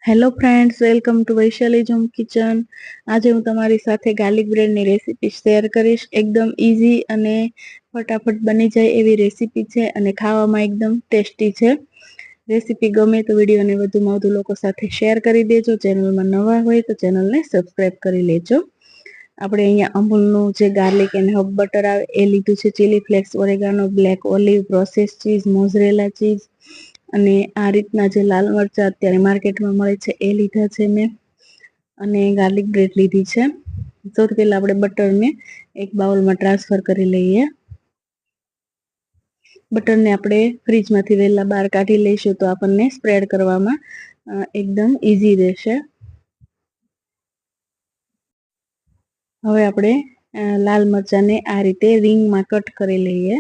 Hello friends, welcome to Vaishali's home kitchen. આજે હું તમારી સાથે ગાર્લિક બ્રેડની રેસીપી શેર કરીશ. એકદમ ઇઝી અને ફટાફટ બની જાય એવી રેસીપી છે અને ખાવામાં એકદમ ટેસ્ટી છે. રેસીપી ગમે તો વિડીયોને વધુમાં વધુ લોકો સાથે શેર કરી દેજો. ચેનલમાં નવા હોય તો ચેનલને સબસ્ક્રાઈબ કરી લેજો. આપણે અહીંયા અમૂલનું જે ગાર્લિક એન્ડ હબ બટર આવે એ લીધું છે, chilli flakes, oregano, black olive, process cheese, મોઝરેલા cheese અને આ રીતના જે લાલ મરચાં અત્યારે માર્કેટમાં મળે છે એ લીધા છે મેં, અને ગાર્લિક બ્રેડ લીધી છે. સૌથી પહેલા આપણે બટરને એક બાઉલમાં ટ્રાન્સફર કરી લઈએ. બટરને આપણે ફ્રીજમાંથી વહેલા બહાર કાઢી લઈશું તો આપણને સ્પ્રેડ કરવામાં એકદમ ઇઝી રહેશે. હવે આપણે લાલ મરચાંને આ રીતે રિંગમાં કટ કરી લઈએ.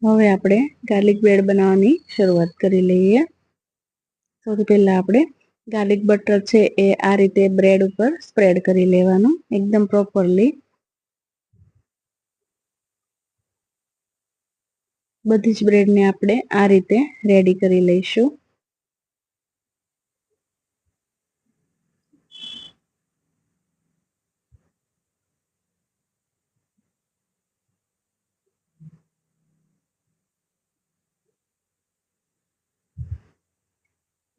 હવે આપણે ગાર્લિક બ્રેડ બનાવવાની શરૂઆત કરી લઈએ. સૌથી પહેલા આપણે ગાર્લિક બટર છે એ આ રીતે બ્રેડ ઉપર સ્પ્રેડ કરી લેવાનું એકદમ પ્રોપરલી. બધી જ બ્રેડને આપણે આ રીતે રેડી કરી લઈશું.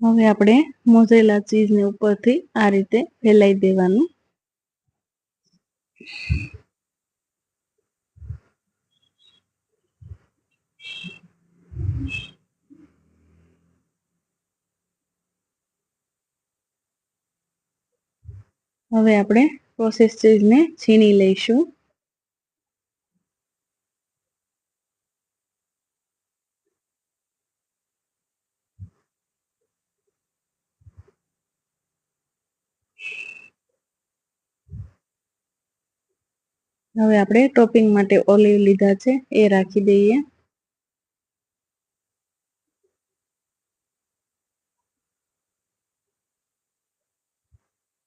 હવે આપણે મોઝરેલા ચીઝને ઉપરથી આ રીતે ફેલાઈ દેવાનું. હવે આપણે પ્રોસેસ ચીઝને છીણી લઈશું. હવે આપણે ટોપિંગ માટે ઓલિવ લીધા છે એ રાખી દઈએ.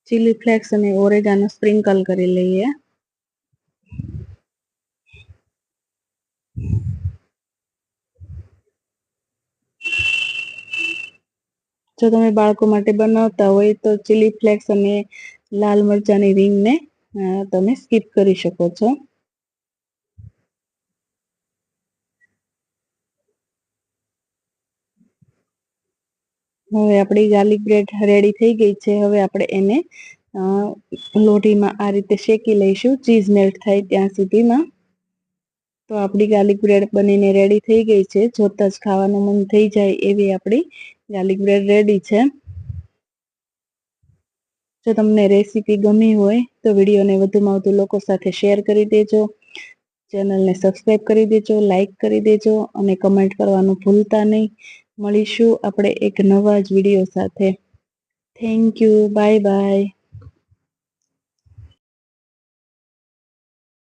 ચીલી ફ્લેક્સ અને ઓરેગાનો સ્પ્રિંકલ કરી લઈએ. જો તમે બાળકો માટે બનાવતા હોય તો ચીલી ફ્લેક્સ અને લાલ મરચાંની રીંગને તમે સ્કીપ કરી શકો છો. હવે આપણી ગાર્લિક બ્રેડ રેડી થઈ ગઈ છે. હવે આપણે એને લોઢીમાં આ રીતે શેકી લઈશું ચીઝ મેલ્ટ થાય ત્યાં સુધીમાં. તો આપણી ગાર્લિક બ્રેડ બનીને રેડી થઈ ગઈ છે. જોતા જ ખાવાનું મન થઈ જાય એવી આપણી ગાર્લિક બ્રેડ રેડી છે. જો તમને રેસીપી ગમી હોય તો વિડીયોને વધુમાં વધુ લોકો સાથે શેર કરી દેજો. ચેનલને સબસ્ક્રાઈબ કરી દેજો, લાઈક કરી દેજો અને કમેન્ટ કરવાનું ભૂલતા નહીં. મળીશું આપણે એક નવા જ વિડીયો સાથે. Thank you. Bye bye.